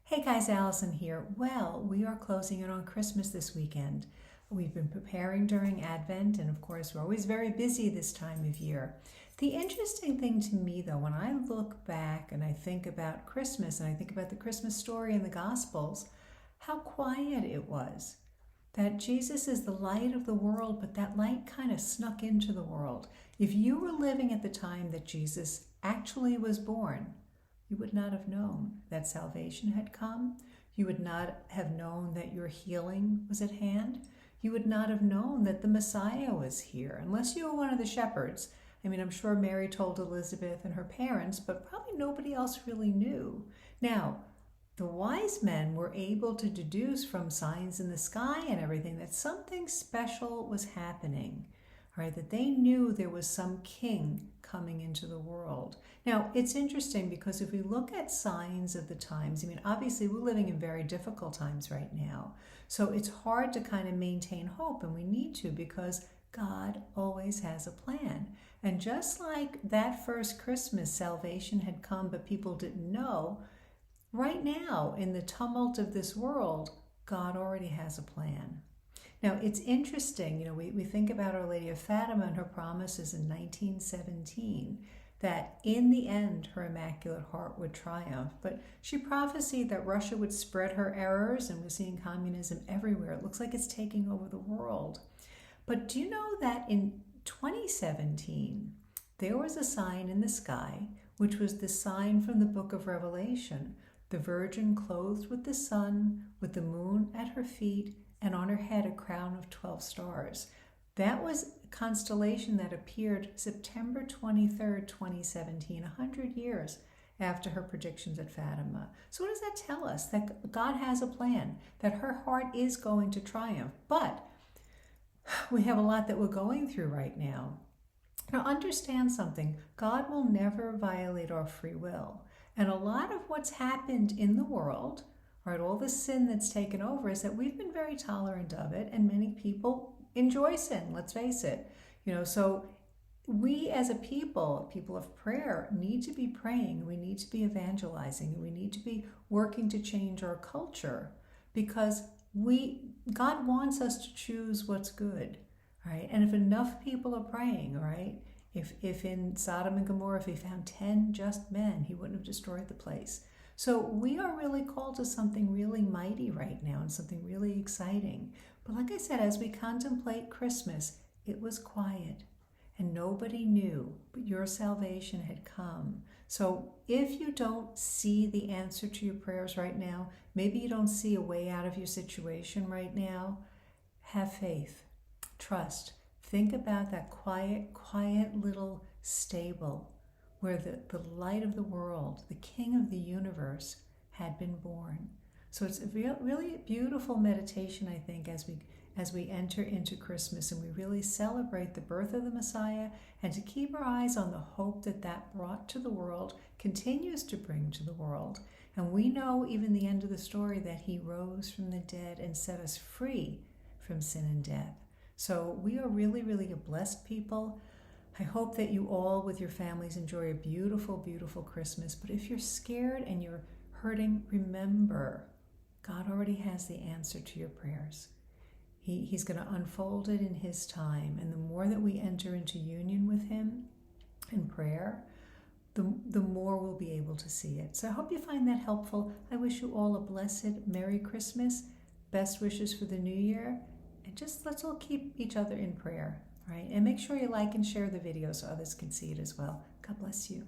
Hey guys, Allison here. Well, we are closing in on Christmas this weekend. We've been preparing during Advent, and of course, we're always very busy this time of year. The interesting thing to me, though, when I look back and I think about Christmas and I think about the Christmas story in the Gospels, how quiet it was. That Jesus is the light of the world, but that light kind of snuck into the world. If you were living at the time that Jesus actually was born, you would not have known that salvation had come. You would not have known that your healing was at hand. You would not have known that the Messiah was here, unless you were one of the shepherds. I mean, I'm sure Mary told Elizabeth and her parents, but probably nobody else really knew. Now, the wise men were able to deduce from signs in the sky and everything that something special was happening. Right, that they knew there was some king coming into the world. Now, it's interesting because if we look at signs of the times, I mean, obviously we're living in very difficult times right now. So it's hard to kind of maintain hope, and we need to because God always has a plan. And just like that first Christmas, salvation had come, but people didn't know, right now in the tumult of this world, God already has a plan. Now, it's interesting, we think about Our Lady of Fatima and her promises in 1917 that in the end her Immaculate Heart would triumph. But she prophesied that Russia would spread her errors, and we're seeing communism everywhere. It looks like it's taking over the world. But do you know that in 2017, there was a sign in the sky, which was the sign from the book of Revelation, the Virgin clothed with the sun, with the moon at her feet, and on her head a crown of 12 stars. That was a constellation that appeared September 23rd, 2017, 100 years after her predictions at Fatima. So what does that tell us? That God has a plan, that her heart is going to triumph. But we have a lot that we're going through right now. Now understand something, God will never violate our free will. And a lot of what's happened in the world, right, all the sin that's taken over, is that we've been very tolerant of it, and many people enjoy sin, let's face it. So we as a people of prayer, need to be praying, we need to be evangelizing, we need to be working to change our culture, because God wants us to choose what's good, right? And if enough people are praying, right, if in Sodom and Gomorrah, if he found 10 just men, he wouldn't have destroyed the place. So we are really called to something really mighty right now and something really exciting. But like I said, as we contemplate Christmas, it was quiet and nobody knew, but your salvation had come. So if you don't see the answer to your prayers right now, maybe you don't see a way out of your situation right now, have faith, trust. Think about that quiet little stable where the light of the world, the King of the universe, had been born. So it's a really beautiful meditation, I think, as we enter into Christmas and we really celebrate the birth of the Messiah, and to keep our eyes on the hope that brought to the world, continues to bring to the world. And we know even the end of the story that he rose from the dead and set us free from sin and death. So we are really, really a blessed people. I hope that you all with your families enjoy a beautiful, beautiful Christmas. But if you're scared and you're hurting, remember, God already has the answer to your prayers. He's going to unfold it in his time. And the more that we enter into union with him in prayer, the more we'll be able to see it. So I hope you find that helpful. I wish you all a blessed Merry Christmas. Best wishes for the new year. And just let's all keep each other in prayer. Right? And make sure you like and share the video so others can see it as well. God bless you.